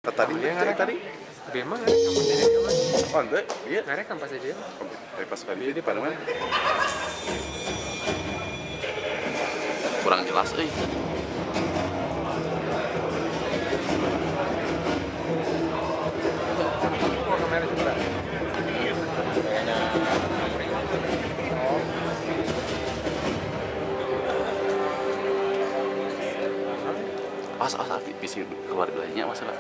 Tadi tadi Bema nggak kampus dia mah. oh ente iya Nggak kampus dia. pas tadi di Padang kurang jelas euy. Oh, kamera juga. Awas bisa keluar dulunya masalah.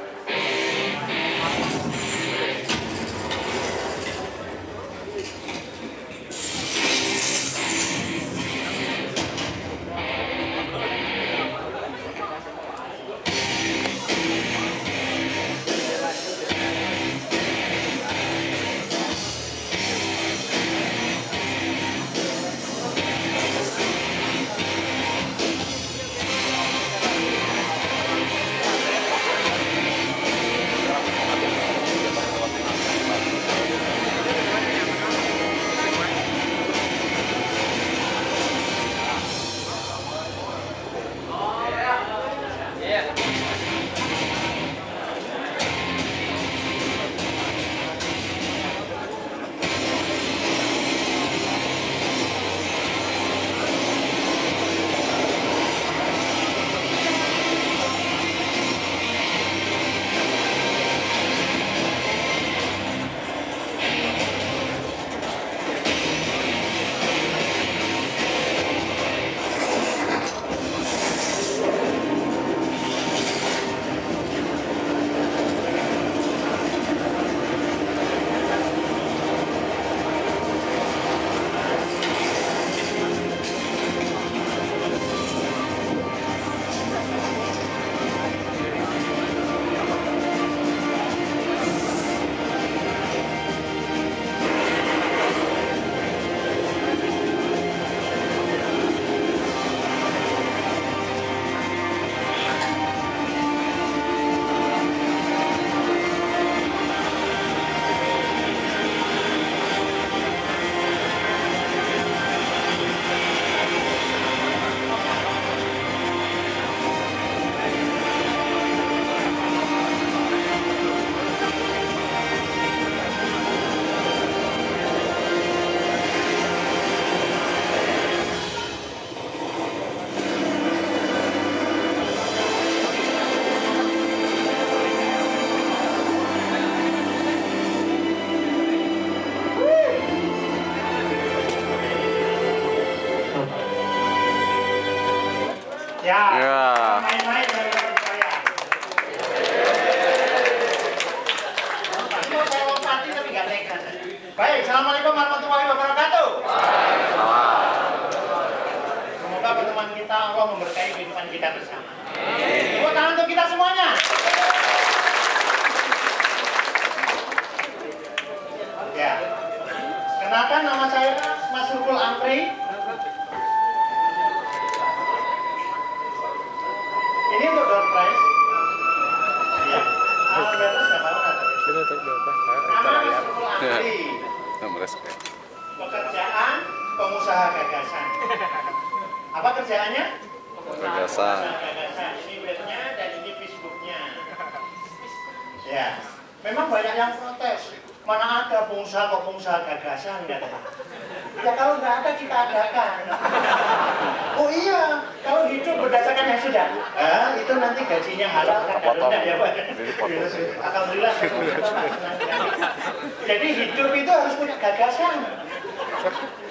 Ya. Main-main dari saya. Ini saya lompati tapi nggak nekat. Baik, assalamualaikum warahmatullahi wabarakatuh. Semoga pertemuan kita Allah memberkahi kehidupan kita bersama. Tepuk tangan untuk kita semuanya. Ya. Kenalkan nama saya Mas Rukul Amri. Ini untuk door prize. Ya. Alhamdulillah siapa tahu. Sini untuk berapa? Nama Mas Rukul Amri. nomor respect Pekerjaan pengusaha gagasan. Apa kerjaannya? gagasan Gagasan. Ini webnya dan ini Facebooknya. Ya. Memang banyak yang protes. Mana ada pengusaha kok pengusaha gagasan katanya. Ya kalau nggak ada kita adakan. Oh iya, kalau hidup berdasarkan yang sudah, itu nanti gajinya halal kan rendah ya Pak. Alhamdulillah. Jadi hidup itu harus punya gagasan.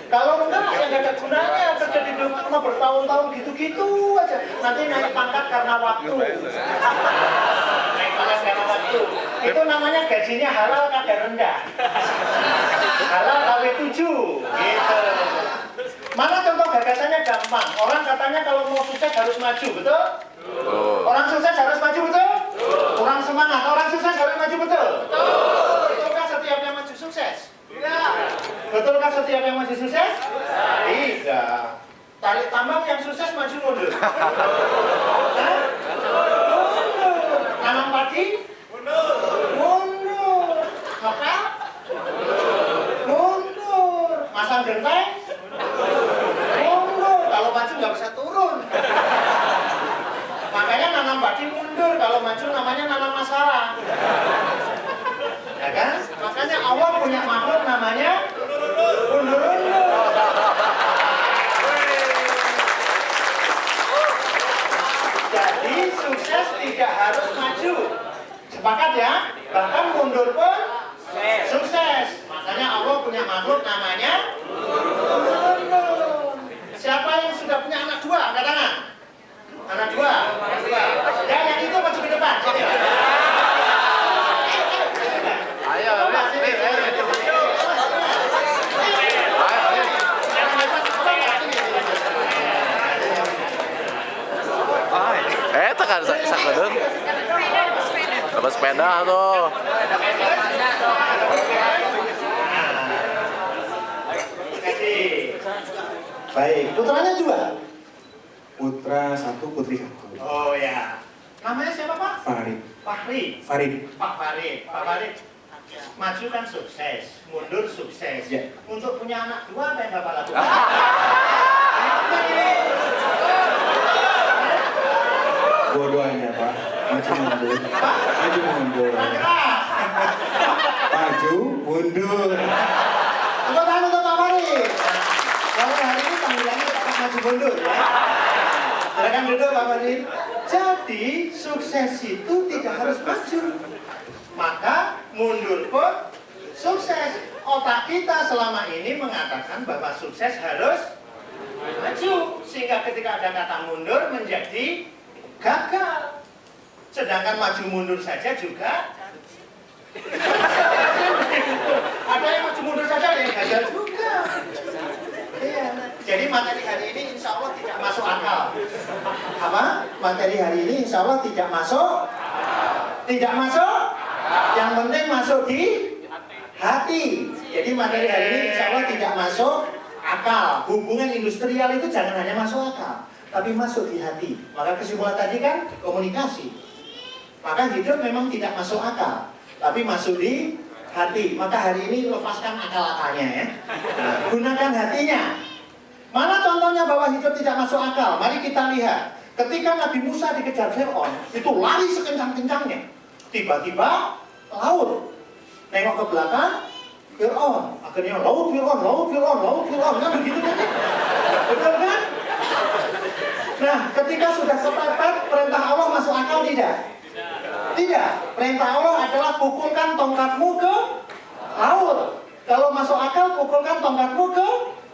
Kalau enggak, ya nggak ada gunanya kerja di rumah bertahun-tahun gitu-gitu aja. Nanti naik pangkat karena waktu. Naik pangkat karena waktu. Itu namanya gajinya halal kadar rendah. Halal KW7 gitu. Mana contoh gagasannya gampang. Orang katanya kalau mau sukses harus maju, betul? Orang sukses harus maju, betul? Orang semangat, orang sukses harus maju, betul? Betulkah setiap yang maju sukses? Tidak. Betulkah setiap yang maju sukses? Tidak. Tarik tambang yang sukses maju mundur. Tanam padi? Mundur. Ngepel? Mundur. Masang genteng? Mundur. Kalau maju nggak bisa turun. Makanya nanam padi mundur. Kalau maju namanya nanam masalah. namanya undur-undur. Jadi sukses tidak harus maju. Sepakat ya? Bahkan mundur pun sukses. Makanya Allah punya makhluk namanya undur-undur. Siapa yang sudah punya anak dua? Angkat tangan. Anak dua. Ya, yang itu maju ke depan. Ayo, tekan sakledeng. Dapat sepeda tuh. Baik, putranya dua. Putra satu, putri satu. Oh ya. Namanya siapa Pak? Farid. Farid. Farid. Pak Farid. Pak Farid. Maju kan sukses, mundur sukses. Ya. Untuk punya anak dua apa yang Bapak lakukan? Dua-duanya Pak. Maju mundur. Maju mundur. Keras. Maju mundur. Tepuk tangan untuk Pak Farid. Kalau hari ini panggilannya Bapak maju mundur ya. Silakan duduk Pak Farid. Jadi sukses itu tidak harus maju. Maka mundur pun sukses. Otak kita selama ini mengatakan bahwa sukses harus maju. Sehingga ketika ada kata mundur menjadi gagal. Sedangkan maju mundur saja juga ada yang maju mundur saja yang gagal juga. Iya. Jadi materi hari ini insya Allah tidak masuk akal. Apa? Materi hari ini insya Allah tidak masuk. Tidak masuk. Yang penting masuk di hati. Jadi materi hari ini insya Allah tidak masuk akal. Hubungan industrial itu jangan hanya masuk akal, tapi masuk di hati. Maka kesimpulan tadi kan komunikasi. Maka hidup memang tidak masuk akal, tapi masuk di hati. Maka hari ini lepaskan akal-akalnya ya. Nah, gunakan hatinya. Mana contohnya bahwa hidup tidak masuk akal? Mari kita lihat. Ketika Nabi Musa dikejar Fir'aun, itu lari sekencang-kencangnya. Tiba-tiba laut. Nengok ke belakang, Fir'aun. Akhirnya laut Fir'aun, laut Fir'aun, laut Fir'aun. Kan begitu kan? Betul kan? Nah, ketika sudah kepepet, perintah Allah masuk akal tidak? Tidak. Perintah Allah adalah pukulkan tongkatmu ke laut. Kalau masuk akal, pukulkan tongkatmu ke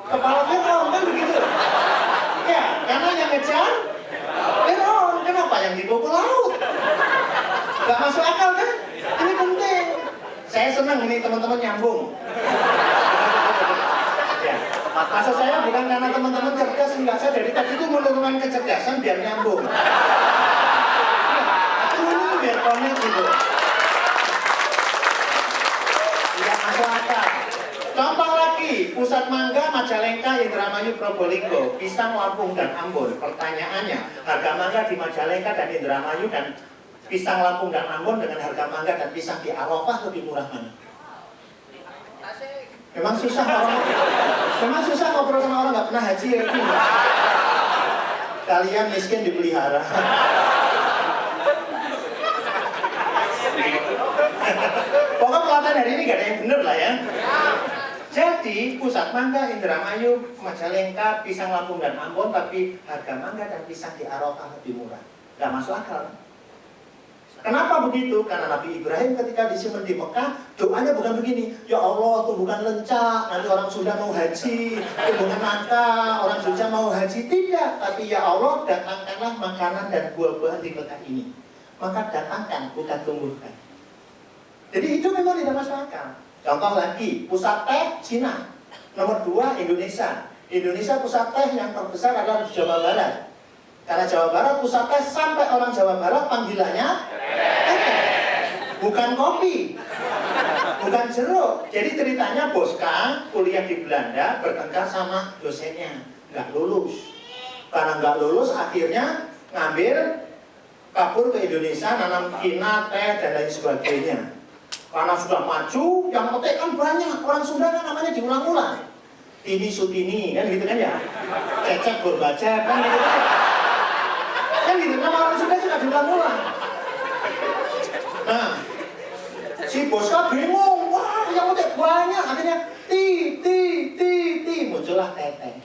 kepala Fir'aun. Kan begitu? Ya, karena yang ngejar Fir'aun. Kenapa yang dipukul laut? Gak masuk akal kan? Ini penting. Saya senang ini teman-teman nyambung. Ya. Maksud saya bukan karena teman-teman cerdas, enggak, saya dari tadi itu menurunkan kecerdasan biar nyambung. Ini biar connect gitu. Tidak masuk akal. Contoh lagi, Pusat Mangga, Majalengka, Indramayu, Probolinggo, Pisang, Lampung, dan Ambon. Pertanyaannya, harga mangga di Majalengka dan Indramayu dan Pisang, Lampung, dan Ambon dengan harga mangga dan pisang di Arafah lebih murah mana? Memang susah ngobrol sama orang nggak pernah haji ya. Kalian miskin dipelihara. Pokoknya pelatihan hari ini gak ada yang bener lah ya. Jadi Pusat Mangga, Indramayu, Majalengka, Pisang, Lampung, dan Ambon, tapi harga mangga dan pisang di Arafah lebih murah. Gak masuk akal. Kenapa begitu? Karena Nabi Ibrahim ketika disimpan di Mekah, doanya bukan begini, ya Allah tumbuhkan lencak, nanti orang Sunda mau haji, tumbuhkan nangka, orang Jogja mau haji. Tidak, tapi ya Allah datangkanlah makanan dan buah-buahan di Mekah ini. Maka datangkan, bukan tumbuhkan. Jadi itu memang tidak masuk akal. Contoh lagi, pusat teh Cina. Nomor 2 Indonesia. Indonesia pusat teh yang terbesar adalah di Jawa Barat. Karena Jawa Barat pusat teh, sampai orang Jawa Barat panggilannya bukan kopi, bukan jeruk. Jadi ceritanya Boska kuliah di Belanda bertengkar sama dosennya, nggak lulus. Karena nggak lulus akhirnya ngambil kabur ke Indonesia, nanam kina, teh, dan lain sebagainya. Karena sudah maju, yang petik kan banyak. Orang Sunda kan namanya diulang-ulang. Tini Sutini, kan gitu kan ya. Cecep Gorbacep, kan gitu kan. Kan gitu, nama orang Sunda sudah diulang-ulang. Nah, si Boska bingung, wah yang petik banyak. Akhirnya muncullah teteh.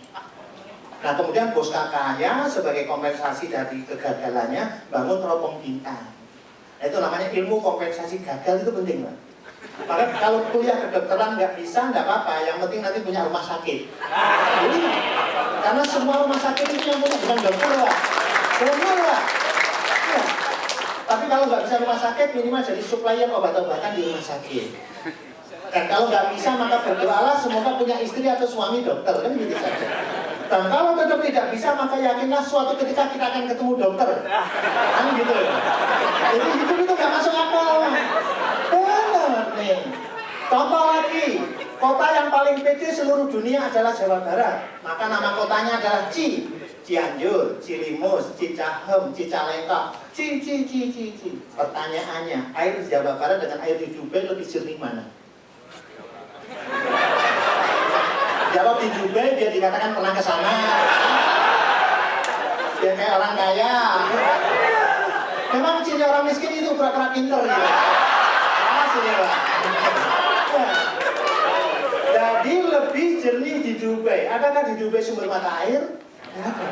Nah kemudian bos kakaknya sebagai kompensasi dari kegagalannya bangun teropong bintang. Nah, itu namanya ilmu kompensasi gagal, itu penting Pak. Maka kalau kuliah kedokteran nggak bisa, nggak apa-apa, yang penting nanti punya rumah sakit. Jadi, karena semua rumah sakit itu yang punya bukan dokter Pak. Benar Pak. Ya. Tapi kalau nggak bisa rumah sakit, minimal jadi supplier obat-obatan di rumah sakit. Dan kalau nggak bisa, maka berdoalah semoga punya istri atau suami dokter, kan gitu saja. Dan kalau tetap tidak bisa, maka yakinlah suatu ketika kita akan ketemu dokter. Kan gitu ya. Jadi hidup itu nggak masuk akal. Benar nih. Contoh lagi, kota yang paling pede seluruh dunia adalah Jawa Barat. Maka nama kotanya adalah Cianjur, Cilimus, Cicahem, Cicalengka, Ci. Pertanyaannya, air di Jawa Barat dengan air di Dubai lebih jernih mana? Jawab di Dubai biar dikatakan pernah ke sana. Biar kayak orang kaya. Memang ciri orang miskin itu pura-pura pinter gitu. Asli Pak. Jadi lebih jernih di Dubai. Adakah di Dubai sumber mata air? Ada.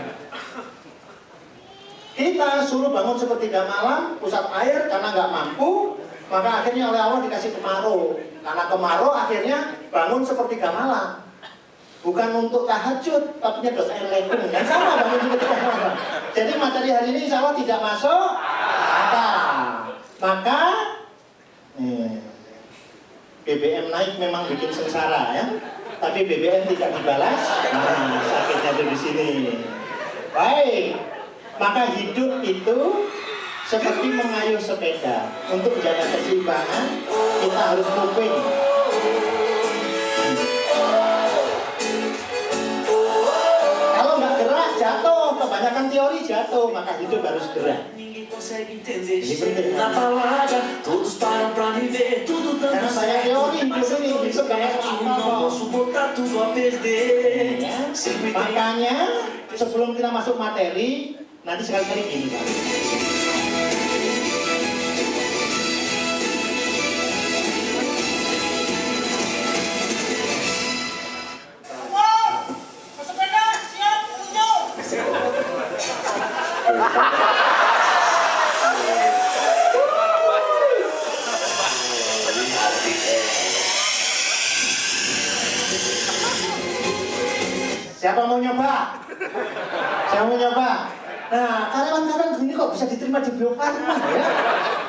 Kita suruh bangun sepertiga malam, pusat air karena nggak mampu, maka akhirnya oleh Allah dikasih kemarau. Karena kemarau akhirnya bangun sepertiga malam. Bukan untuk tahajud, tapi nyedot air lekung. Dan sama bangun sepertiga malam. Jadi materi hari ini insya Allah tidak masuk akal. Maka BBM naik memang bikin sengsara ya. Tapi BBM tidak dibalas, nah sakitnya ada di sini. Baik, maka hidup itu seperti mengayuh sepeda. Untuk menjaga keseimbangan, kita harus moving. Kalau nggak gerak, jatuh. Kebanyakan teori jatuh, maka hidup harus gerak. Ini penting. Karena saya teori hidup ini, hidup gak masuk akal. Makanya sebelum kita masuk materi, nanti sekali-kali gini Pak. Siapa mau nyoba? Siapa mau nyoba? Nah, karyawan-karyawan gini kok bisa diterima di Bio Farma ya?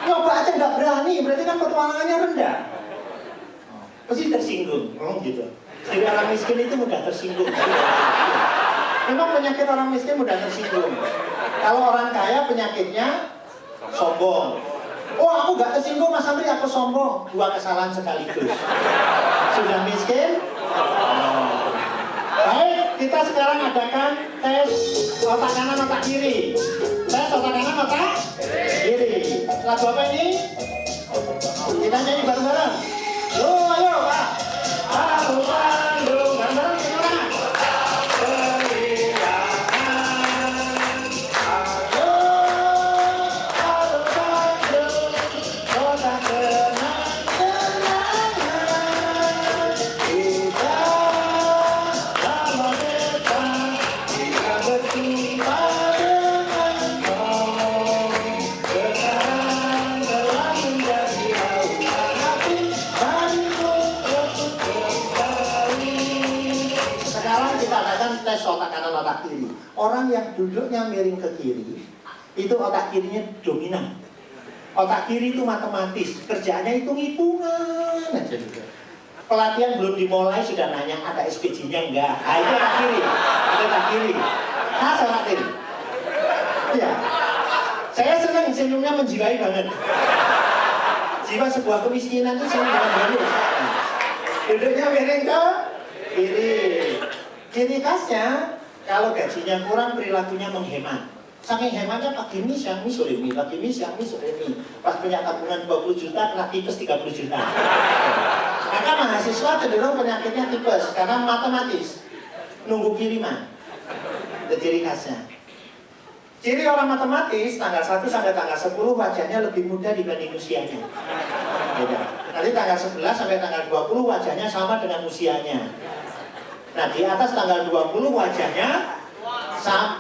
Nyoba aja nggak berani, berarti kan petualangannya rendah. Pasti tersinggung, gitu. Jadi orang miskin itu mudah tersinggung. Memang penyakit orang miskin mudah tersinggung. Kalau orang kaya penyakitnya sombong. Oh, aku nggak tersinggung Mas Andri, aku sombong. Dua kesalahan sekaligus. Sudah miskin? Baik, kita sekarang adakan tes otak kanan, otak kiri. Tes otak kanan, otak kiri. Lagu apa ini? Kita nyanyi bareng-bareng. Yo, ayo Pak. Ayo Bandung, bareng-bareng kita orang. Otak kanan, otak kiri. Orang yang duduknya miring ke kiri, itu otak kirinya dominan. Otak kiri itu matematis, kerjaannya hitung-hitungan aja. Pelatihan belum dimulai sudah nanya ada SPJ-nya enggak? Nah, itu otak kiri. Itu otak kiri. Khas otak kiri. Iya. Saya senang senyumnya menjiwai banget. Jiwa sebuah kemiskinan itu senyum dengan bagus. Duduknya miring ke kiri. Ciri khasnya, kalau gajinya kurang, perilakunya menghemat. Saking hematnya pagi ini, siang ini, sore ini, pagi ini, siang ini, sore ini. Pas punya tabungan 20 juta, kena tipes 30 juta. Maka mahasiswa cenderung penyakitnya tipes, karena matematis. Nunggu kiriman. Itu ciri khasnya. Ciri orang matematis, tanggal 1 sampai tanggal 10, wajahnya lebih muda dibanding usianya. Beda. Nanti tanggal 11 sampai tanggal 20, wajahnya sama dengan usianya. Nah, di atas tanggal 20 wajahnya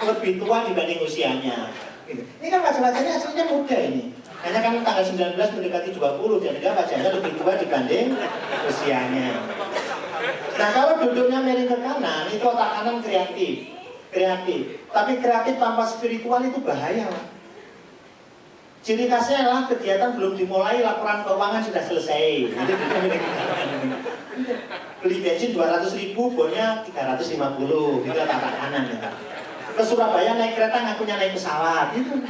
lebih tua dibanding usianya. Gitu. Ini kan wajah-wajahnya aslinya muda ini. Hanya kan tanggal 19 mendekati 20 dan dia wajahnya lebih tua dibanding usianya. Nah, kalau duduknya miring ke kanan, itu otak kanan kreatif. Tapi kreatif tanpa spiritual itu bahaya. Ciri khasnya adalah kegiatan belum dimulai, laporan keuangan sudah selesai. Beli bensin 200.000, bonnya 350, gitu otak kanan ya. Ke Surabaya naik kereta ngakunya naik pesawat, gitu.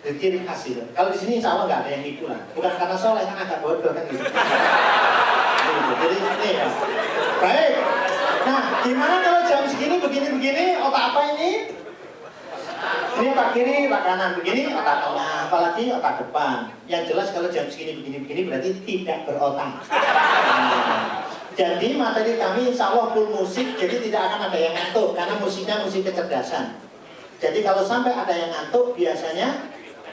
Jadi ciri khas itu. Kalau di sini insya Allah nggak ada yang itu lah. Bukan karena soleh, kan agak bodoh kan gitu. Jadi ini ya. Baik. Nah, gimana kalau jam segini begini-begini, otak apa ini? Ini otak kiri, otak kanan, begini otak tengah, apalagi otak depan. Yang jelas kalau jam segini begini-begini berarti tidak berotak. Nah, jadi materi kami insya Allah full musik, jadi tidak akan ada yang ngantuk karena musiknya musik kecerdasan. Jadi kalau sampai ada yang ngantuk biasanya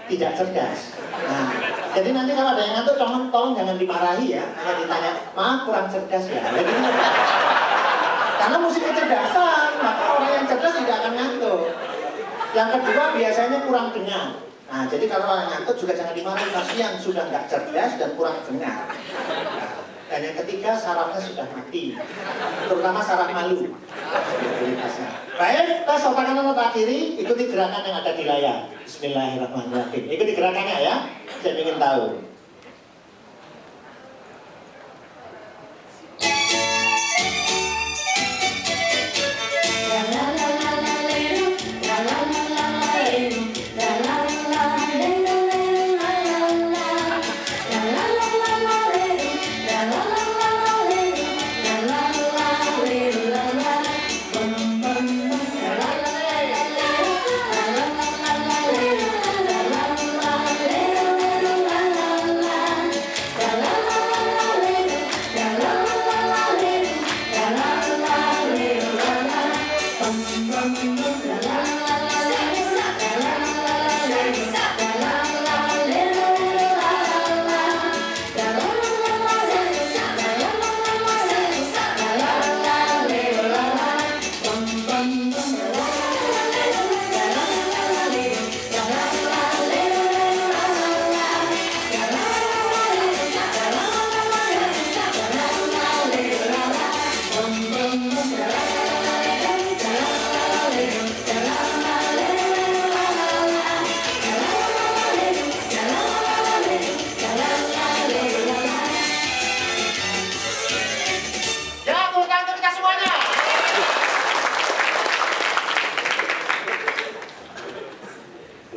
tidak cerdas. Nah, jadi nanti kalau ada yang ngantuk tolong jangan dimarahi ya, hanya ditanya, maaf kurang cerdas ya. Jadi, karena musik kecerdasan, maka orang yang cerdas tidak akan ngantuk. Yang kedua biasanya kurang dengar. Nah, jadi kalau orang ngantuk juga jangan dimarahi, kasihan sudah nggak cerdas dan kurang dengar. Dan yang ketiga sarafnya sudah mati, terutama saraf malu. Baik, tes otak kanan otak kiri, ikuti gerakan yang ada di layar. Bismillahirrahmanirrahim. Ikuti gerakannya ya, saya ingin tahu.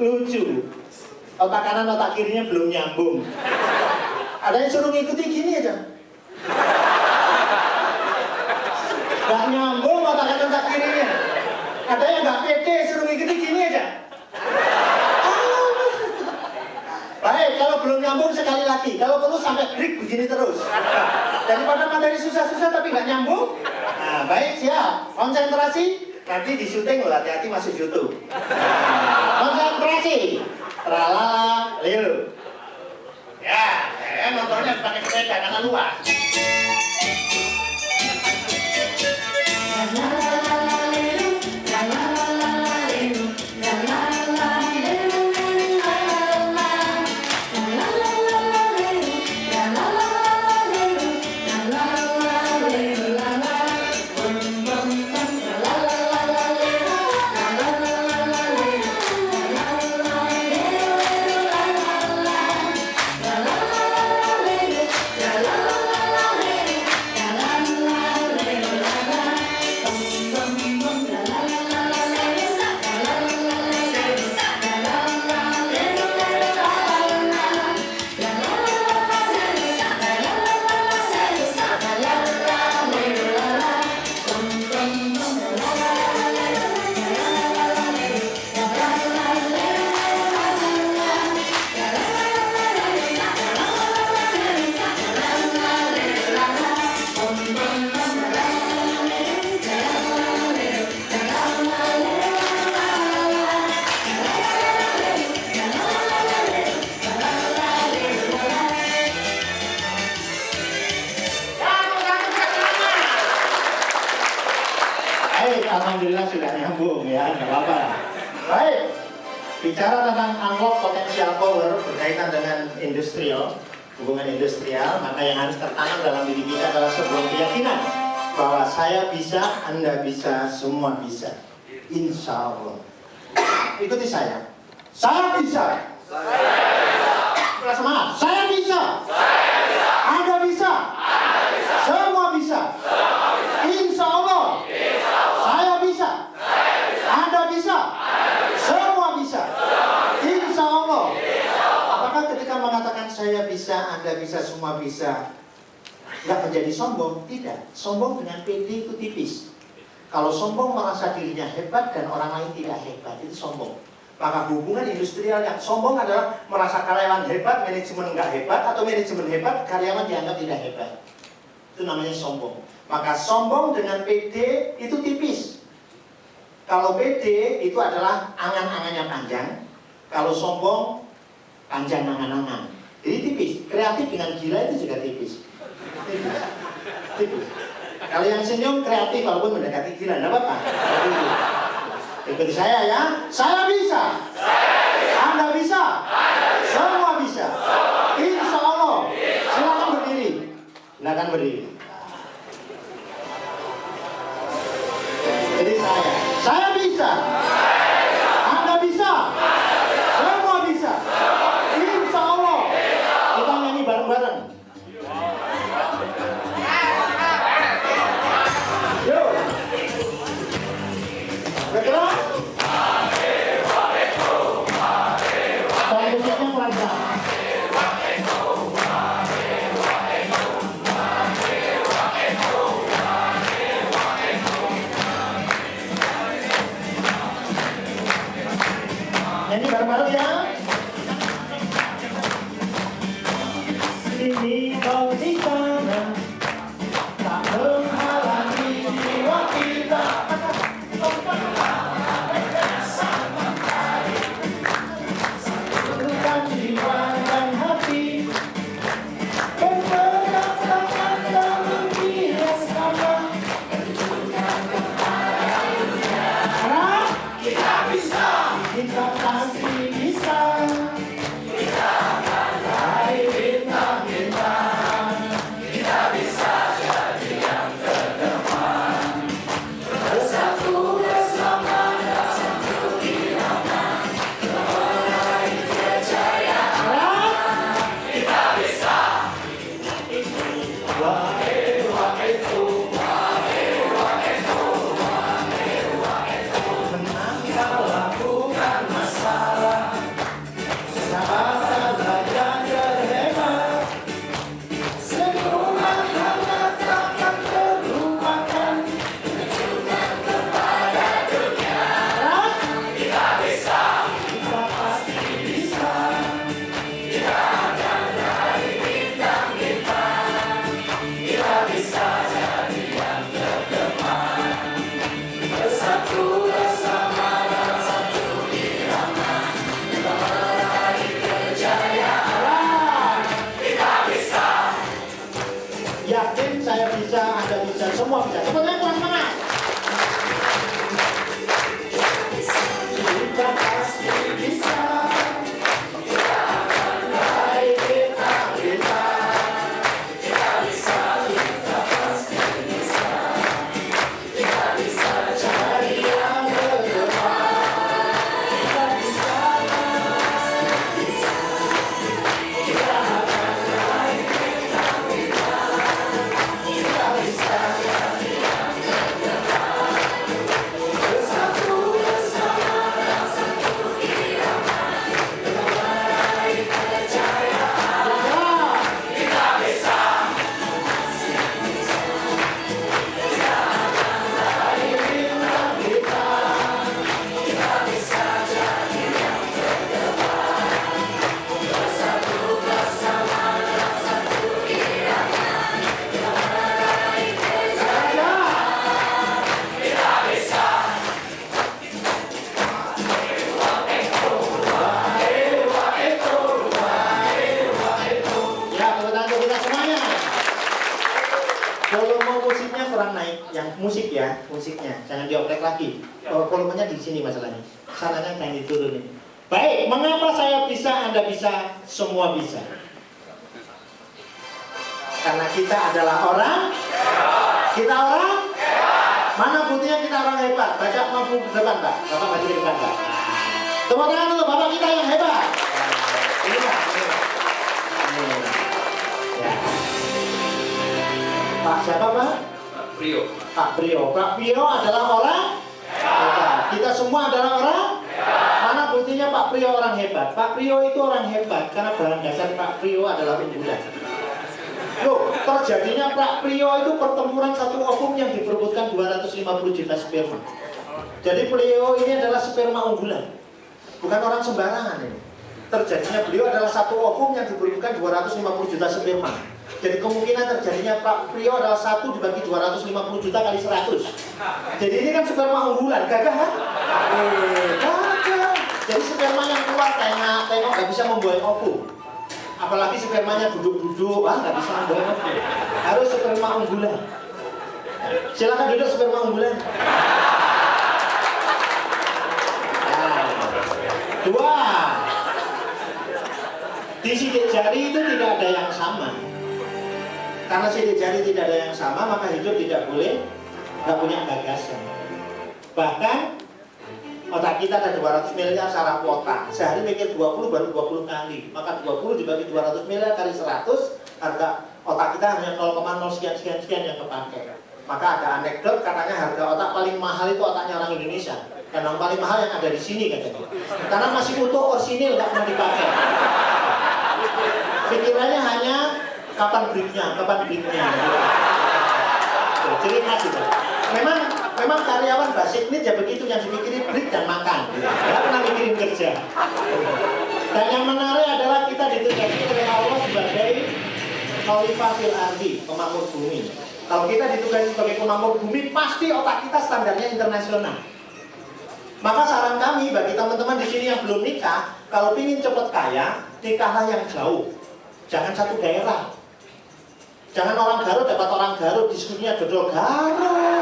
Lucu, otak kanan otak kirinya belum nyambung. Ada yang suruh ngikuti gini aja, nggak nyambung otak kanan otak kirinya. Ada yang nggak pede suruh ngikuti gini aja. Baik, kalau belum nyambung sekali lagi, kalau perlu sampai break begini terus. Daripada materi susah-susah tapi nggak nyambung. Nah, baik, siap, konsentrasi. Nanti di syuting loh, hati-hati masuk YouTube. Konsentrasi. Tralala, lil. Ya, saya nontonnya pakai sepeda karena luas. alhamdulillah sudah nyambung ya, nggak apa-apa. Baik, bicara tentang unlock potential power berkaitan dengan industrial, hubungan industrial, maka yang harus tertanam dalam diri kita adalah sebuah keyakinan bahwa saya bisa, Anda bisa, semua bisa. Insya Allah. Ikuti saya. Saya bisa. Saya semangat. Saya bisa. Anda bisa. Semua bisa. Insya Allah. Saya bisa. Anda bisa. Semua bisa. Insya Allah. Apakah ketika mengatakan saya bisa, Anda bisa, semua bisa, nggak menjadi sombong? Tidak. Sombong dengan PD itu tipis. Kalau sombong merasa dirinya hebat dan orang lain tidak hebat, itu sombong. Maka hubungan industrial yang sombong adalah merasa karyawan hebat, manajemen nggak hebat, atau manajemen hebat, karyawan dianggap tidak hebat. Itu namanya sombong. Maka sombong dengan PD itu tipis. Kalau PD itu adalah angan-angannya panjang, kalau sombong panjang angan-angan. Jadi tipis. Kreatif dengan gila itu juga tipis. Tipis. Kalau yang senyum kreatif walaupun mendekati gila, enggak apa-apa. Ikuti saya ya. Saya bisa. Anda bisa. Semua bisa. Insya Allah. Silakan berdiri. Silakan berdiri. Jadi saya bisa. Anda bisa. Semua bisa. Insya Allah. Kita nyanyi bareng-bareng. Yuk. Bergerak. Dan musiknya pelan-pelan. Nyanyi bareng-bareng ya. Sini kau di sana, tak menghalangi jiwa kita. Satukan jiwa dan hati, bergerak tangan dalam yang sama. Harap kita bisa, kita pasti bisa. Kita akan raih bintang-bintang. Kita bisa jadi yang terdepan. Bersatu bersama dan satu irama, meraih kejayaan. Kita bisa. Wahai wahaiku, wahai wahaiku, wahai wahaiku. Menang kalau lakukan masalah, sahabat belajar terhebat. Senyuman hangat takkan terlupakan. Tunjukkan kepada dunia, kita bisa, kita pasti bisa. Kita akan raih bintang-bintang. Kita bisa jadi yang terdepan. Bersatu bersama dan satu irama, meraih kejayaan. Kita bisa. Yakin saya bisa, Anda bisa, semua bisa. Semuanya kurang semangat. Kita pasti bisa. Kita akan raih bintang-bintang. Kita bisa, kita pasti bisa. Kita bisa jadi yang terdepan. Kita bisa. Kita akan raih bintang-bintang. Kita bisa jadi yang terdepan. Bersatu bersama dan satu irama, meraih kejayaan. Kita bisa. Kita akan raih bintang-bintang. Kita bisa jadi yang terdepan. Bersatu bersama dan satu irama, meraih kejayaan. Kita bisa. Ya, tepuk tangan untuk kita semuanya. Belum mau musiknya kurang naik, yang musik ya, musiknya jangan dioprek lagi. Volumenya di sini masalahnya. Sananya jangan diturunin. Baik, mengapa saya bisa, Anda bisa, semua bisa? Karena kita adalah orang. Kita orang. Mana buktinya kita orang hebat? Baca mampu ke depan, Pak. Bapak maju ke depan, Pak. Tepuk tangan untuk Bapak kita yang hebat. Ini Pak, ini Pak. Ini. Ya. Pak siapa Pak? Pak Prio. Pak Prio. Pak Prio adalah orang hebat. Kita semua adalah orang. Mana buktinya Pak Prio orang hebat? Pak Prio itu orang hebat karena bahan dasar Pak Prio adalah unggulan. Loh, terjadinya Pak Prio itu pertempuran satu ovum yang diperebutkan 250 juta sperma. Jadi beliau ini adalah sperma unggulan, bukan orang sembarangan ini. Terjadinya beliau adalah satu ovum yang diperebutkan 250 juta sperma. Jadi kemungkinan terjadinya Pak Prio adalah 1 dibagi 250 juta kali 100. Jadi ini kan sperma unggulan, gagah kan? Gagah. Jadi sperma yang keluar tengok nggak bisa membuat ovum. Apalagi spermanya duduk-duduk, nggak bisa membuat ovum. Harus sperma unggulan. Silakan duduk sperma unggulan. Dua, di sidik jari itu tidak ada yang sama. Karena sidik jari tidak ada yang sama, maka hidup tidak boleh, nggak punya gagasan. Bahkan otak kita ada 200 miliar saraf otak. Sehari mikir 20 baru 20 kali. Maka 20 dibagi 200 miliar kali 100, harga otak kita hanya 0,0 sekian yang kepakai. Maka ada anekdot katanya harga otak paling mahal itu otaknya orang Indonesia. Dan yang paling mahal yang ada di sini katanya. Karena masih utuh orsinil, nggak pernah dipakai. Pikirannya hanya kapan breaknya. Jadi khas itu. Memang karyawan basic ini ya begitu, yang dipikirin break dan makan. Nggak pernah mikirin kerja. Dan yang menarik adalah kita ditugasi oleh Allah sebagai khalifah fil ardi, pemakmur bumi. Kalau kita ditugasi sebagai pemakmur bumi, pasti otak kita standarnya internasional. Maka saran kami bagi teman-teman di sini yang belum nikah, kalau ingin cepat kaya, nikahlah yang jauh. Jangan satu daerah. Jangan orang Garut dapat orang Garut, diskusinya dodol Garut.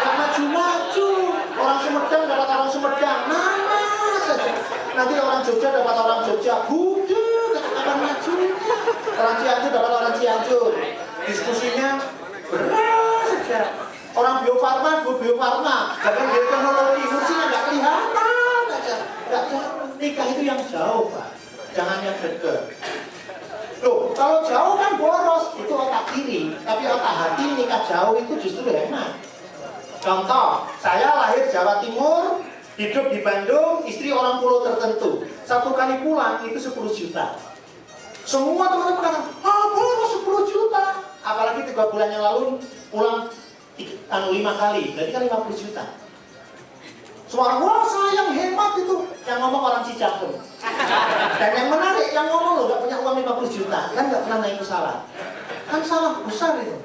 Yang maju-maju. Orang Sumedang dapat orang Sumedang. Nama saja. Nanti orang Jogja dapat orang Jogja. Budek, kapan maju. Orang Cianjur dapat orang Cianjur. Diskusinya berat saja. Orang Bio Farma, bahkan bioteknologi, kursinya nggak kelihatan aja. Nggak jauh. Nikah itu yang jauh, Pak. Jangan yang dekat. Loh, kalau jauh kan boros, itu otak kiri. Tapi otak hati nikah jauh itu justru hemat. Contoh, saya lahir Jawa Timur, hidup di Bandung, istri orang pulau tertentu. Satu kali pulang itu 10 juta. Semua teman-teman kata, boros 10 juta. Apalagi 3 bulan yang lalu pulang 5 kali, berarti kan 50 juta. Suara, wah sayang hemat itu. Yang ngomong orang Cicahem. Dan yang menarik, yang ngomong loh gak punya uang 50 juta, kan gak pernah naik pesawat. Kan salah besar itu.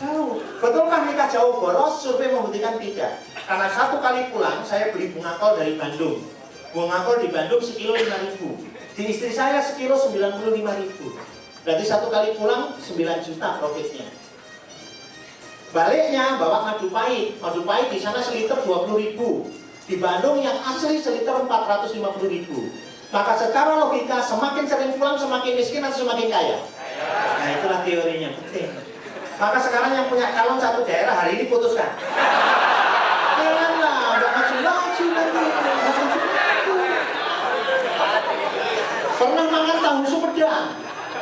Jauh. Betulkah nikah jauh boros? Survei membuktikan tidak. Karena 1 kali pulang, saya beli bunga kol dari Bandung. Bunga kol di Bandung sekilo 5.000. Di istri saya sekilo 95.000. Berarti 1 kali pulang 9 juta profitnya. Baliknya bawa madu pahit di sana seliter 20.000. Di Bandung yang asli seliter 450.000. Maka secara logika semakin sering pulang semakin miskin atau semakin kaya? Nah itulah teorinya, penting. Maka sekarang yang punya calon satu daerah hari ini putuskan. Janganlah, nggak maju-maju nanti. Pernah makan tahu Sumedang?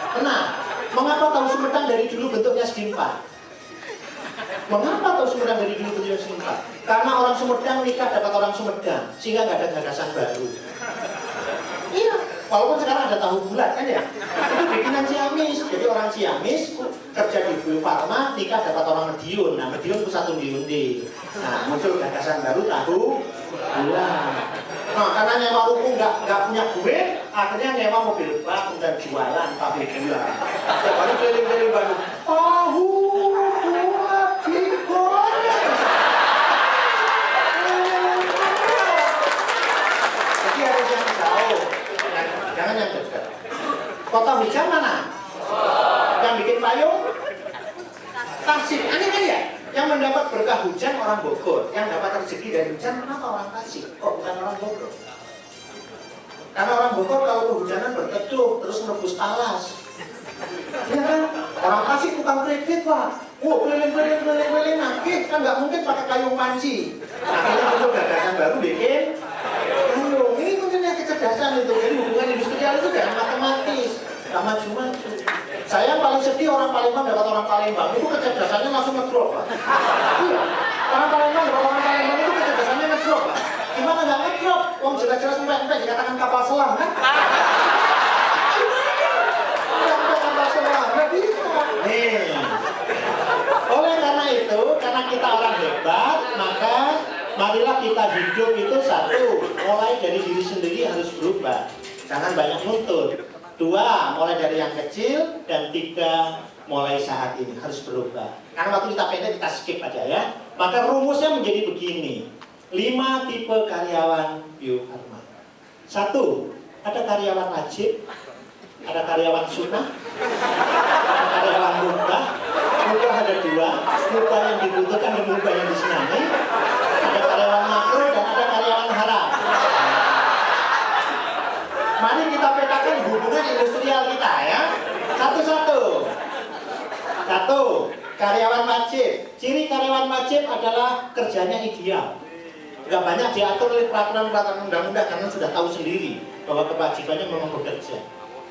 Pernah. Mengapa tahu Sumedang dari dulu bentuknya segimpa? Mengapa tahu Sumedang dari dulu bentuknya segimpa? Karena orang Sumedang nikah dapat orang Sumedang, sehingga nggak ada gagasan baru. Iya, walaupun sekarang ada tahu bulat kan ya. Itu bikinan Ciamis. Jadi orang Ciamis kerja di Bio Farma, nikah dapat orang Madiun. Nah, Madiun pusat undi-undi. Nah, muncul gagasan baru tahu bulat. Nah, karena nyewa ruko nggak punya duit, akhirnya nyewa mobil bak dan jualan pabrik gula. Setiap hari keliling-keliling Bandung. Tahu bulat digoreng. Jadi harus yang jauh, jangan yang dekat. Kota hujan mana? Yang bikin payung? Tasik, aneh kan ya? Yang mendapat berkah hujan orang Bogor, yang dapat rezeki dari hujan kenapa orang Tasik? Kok bukan orang Bogor? Karena orang Bogor kalau kehujanan berteduh terus merebus talas. Iya kan? Orang Tasik tukang kredit Pak. Keliling nagih kan nggak mungkin pakai kayu panci. Akhirnya muncul gagasan baru bikin payung. Ini kuncinya kecerdasan itu. Jadi hubungan industrial itu jangan matematis, nggak maju-maju. Saya paling sedih orang Palembang dapat orang Palembang itu kecerdasannya langsung ngedrop Pak. Iya, orang Palembang dapat orang Palembang itu kecerdasannya ngedrop Pak. Gimana nggak ngedrop? Wong jelas-jelas sampai dikatakan kapal selam kan? Sampai kapal selam, nggak bisa. Nih. Oleh karena itu, karena kita orang hebat, maka marilah kita hidup itu satu, mulai dari diri sendiri harus berubah. Jangan banyak nuntut. Dua, mulai dari yang kecil. Dan tiga, mulai saat ini harus berubah. Karena waktu kita pendek, kita skip aja ya. Maka rumusnya menjadi begini. 5 tipe karyawan Bio Farma. 1, ada karyawan wajib, ada karyawan sunnah, ada karyawan mubah. Mubah ada 2, mubah yang dibutuhkan dan mubah yang disenangi. Ada karyawan makro dan ada karyawan haram. Mari kita petakan hubungan industrial kita ya. Satu-satu. 1, karyawan wajib. Ciri karyawan wajib adalah kerjanya ideal. Nggak banyak diatur oleh peraturan-peraturan undang-undang karena sudah tahu sendiri bahwa kewajibannya memang bekerja.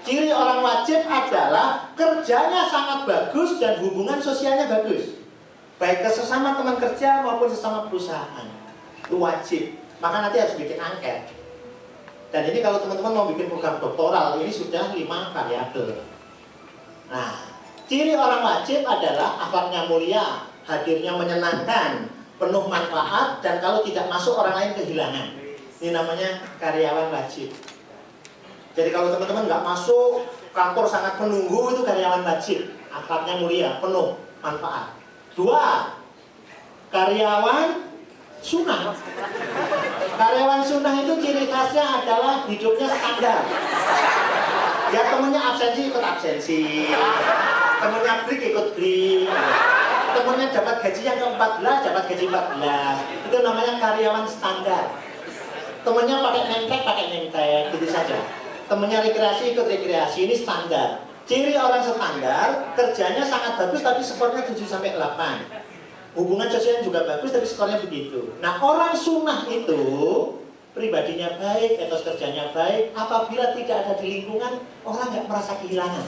Ciri orang wajib adalah kerjanya sangat bagus dan hubungan sosialnya bagus. Baik ke sesama teman kerja maupun sesama perusahaan. Itu wajib. Maka nanti harus bikin angket. Dan ini kalau teman-teman mau bikin program doktoral, ini sudah 5 variabel. Nah, ciri orang wajib adalah akhlaknya mulia, hadirnya menyenangkan, penuh manfaat, dan kalau tidak masuk orang lain kehilangan. Ini namanya karyawan wajib. Jadi kalau teman-teman nggak masuk, kantor sangat menunggu, itu karyawan wajib. Akhlaknya mulia, penuh manfaat. 2, karyawan sunnah. Karyawan sunnah itu ciri khasnya adalah hidupnya standar. Ya temennya absensi ikut absensi, temennya break ikut break, temennya dapat gaji yang ke-14 dapat gaji 14. Itu namanya karyawan standar. Temennya pakai name-tag, gitu saja. Temennya rekreasi ikut rekreasi, ini standar. Ciri orang standar, kerjanya sangat bagus tapi skornya 7-8. Hubungan sosial juga bagus tapi skornya begitu. Nah, orang sunnah itu pribadinya baik, etos kerjanya baik. Apabila tidak ada di lingkungan, orang nggak merasa kehilangan.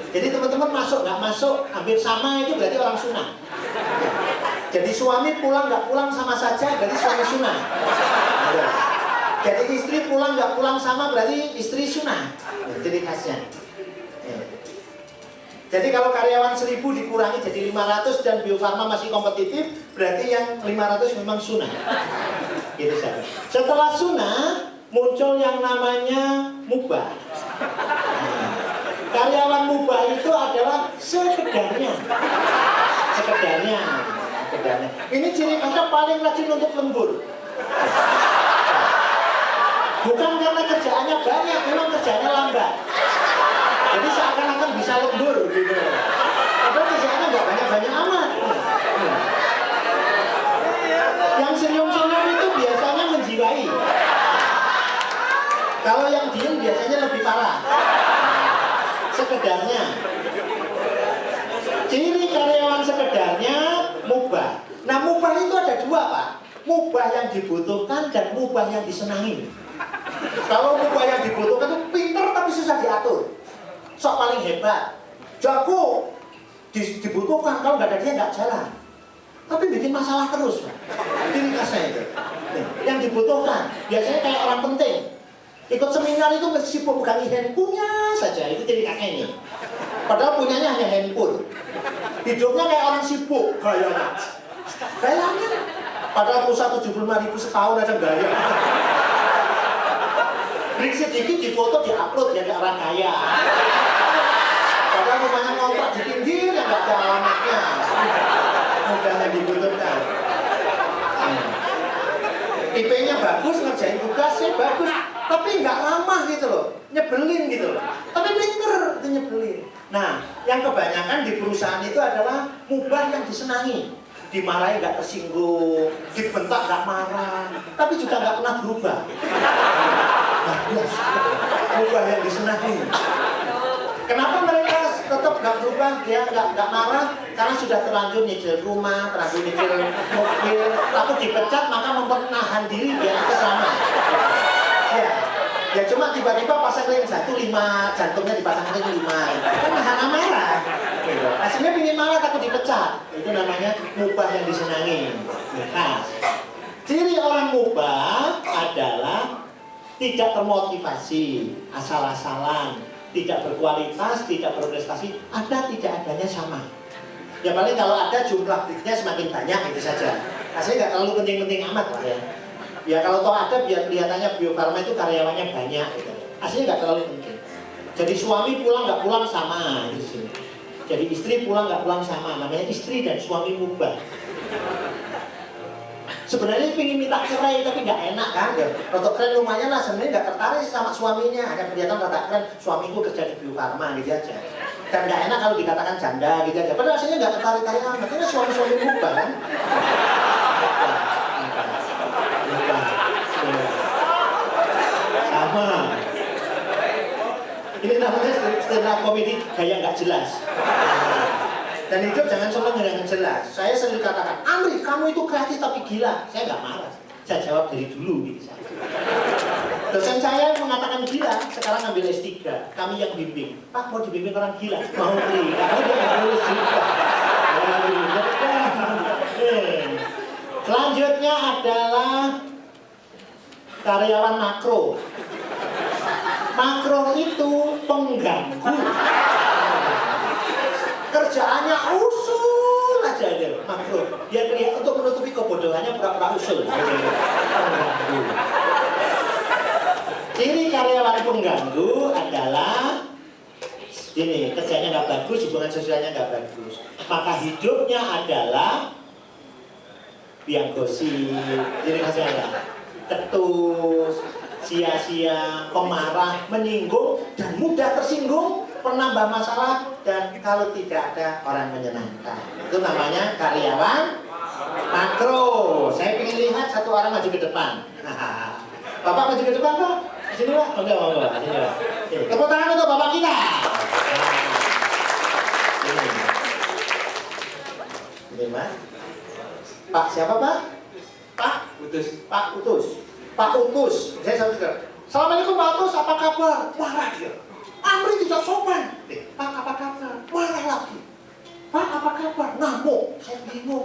Jadi teman-teman masuk nggak masuk hampir sama, itu berarti orang sunnah. Jadi suami pulang nggak pulang sama saja berarti suami sunnah. Jadi istri pulang nggak pulang sama berarti istri sunnah. Jadi khasnya. Jadi kalau karyawan 1000 dikurangi jadi 500 dan Bio Farma masih kompetitif, berarti yang 500 memang sunnah. Gitu saja. Setelah sunnah, muncul yang namanya mubah. Karyawan mubah itu adalah sekedarnya. Ini ciri khasnya paling rajin untuk lembur. Bukan karena kerjaannya banyak, memang kerjaannya lambat. Jadi seakan-akan bisa lembur gitu. Padahal kerjaannya nggak banyak-banyak amat. Yang senyum-senyum itu biasanya menjiwai. Kalau yang diem biasanya lebih parah. Sekedarnya. Ciri karyawan sekedarnya mubah. Nah, mubah itu ada 2 Pak. Mubah yang dibutuhkan dan mubah yang disenangi. Kalau mubah yang dibutuhkan itu pinter tapi susah diatur. Sok paling hebat, jago, dibutuhkan, kalau nggak ada dia nggak jalan. Tapi bikin masalah terus, Pak. Ini khasnya itu. Nih, yang dibutuhkan, biasanya kayak orang penting. Ikut seminar itu sibuk pegang handphonenya saja, itu jadi khasnya ini. Padahal punyanya hanya handphone. Hidupnya kayak orang sibuk, gayanya. Padahal usaha 75.000 setahun aja gaya. Break sedikit difoto, diupload jadi orang kaya. Padahal rumahnya ngontrak di pinggir yang nggak ada alamatnya. Mudahnya dibutuhkan. IP-nya bagus, ngerjain tugasnya bagus, tapi nggak ramah gitu loh, nyebelin gitu loh. Tapi pinter itu nyebelin. Nah, yang kebanyakan di perusahaan itu adalah mubah yang disenangi. Dimarahi nggak tersinggung, dibentak nggak marah, tapi juga nggak pernah berubah. Nah, yes. Mubah yang disenangi. Kenapa mereka tetap nggak berubah? Dia nggak marah karena sudah terlanjur nyicil rumah, terlanjur nyicil mobil, takut dipecat maka mempertahan diri biar itu sama. Ya cuma tiba-tiba pasang ring 1, 5, jantungnya dipasang ring 5. Kan hanya marah. Aslinya pingin marah takut dipecat. Itu namanya mubah yang disenangi. Nah, ciri orang mubah adalah tidak termotivasi, asal-asalan, tidak berkualitas, tidak berprestasi, ada tidak adanya sama. Ya paling kalau ada jumlah bidnya semakin banyak itu saja. Aslinya nggak terlalu penting-penting amat lah ya. Ya kalau toh ada biar kelihatannya Bio Farma itu karyawannya banyak gitu. Aslinya nggak terlalu penting. Jadi suami pulang nggak pulang sama di sini. Jadi istri pulang nggak pulang sama. Namanya istri dan suami mubah. Sebenarnya pengen minta cerai tapi nggak enak kan? Ya, rotok keren lumayan lah. Sebenarnya nggak tertarik sama suaminya. Hanya kelihatan rotok keren suamiku kerja di Bio Farma gitu aja. Dan nggak enak kalau dikatakan janda gitu aja. Padahal aslinya nggak tertarik-tarik amat. Ini suami-suami mubah kan? Sama. Ini namanya stand up comedy gaya nggak jelas. Dan hidup jangan senang dengan jelas. Saya sering katakan, Amri, kamu itu kreatif tapi gila. Saya nggak marah. Saya jawab dari dulu gitu. Dosen saya mengatakan gila, sekarang ambil S3. Kami yang bimbing. Pak, mau dibimbing orang gila? Mau beli. Kamu dia nggak lulus juga. Selanjutnya adalah karyawan makro. Makro itu pengganggu. Kerjaannya usul aja deh, makro. Dia kelihatan untuk menutupi kebodohannya pura-pura usul. Pengganggu. Ciri karyawan pengganggu adalah ini, kerjanya nggak bagus, hubungan sosialnya nggak bagus. Maka hidupnya adalah biang gosip, jadi hasilnya ketus, sia-sia, pemarah, menyinggung, dan mudah tersinggung, penambah masalah, dan kalau tidak ada orang menyenangkan. Itu namanya karyawan makro. Saya ingin lihat satu orang maju ke depan. Bapak maju ke depan, Pak. Sini, Pak. Enggak. Sini, Pak. Tepuk tangan untuk Bapak kita. Ini, Mas. Pak siapa, Pak? Pak Utus. Pak Utus. Pak Utus. Saya selalu. Assalamualaikum Pak Utus, apa kabar? Marah dia. Amri tidak sopan. Pak apa kabar? Marah lagi. Pak apa kabar? Ngamuk. Saya bingung.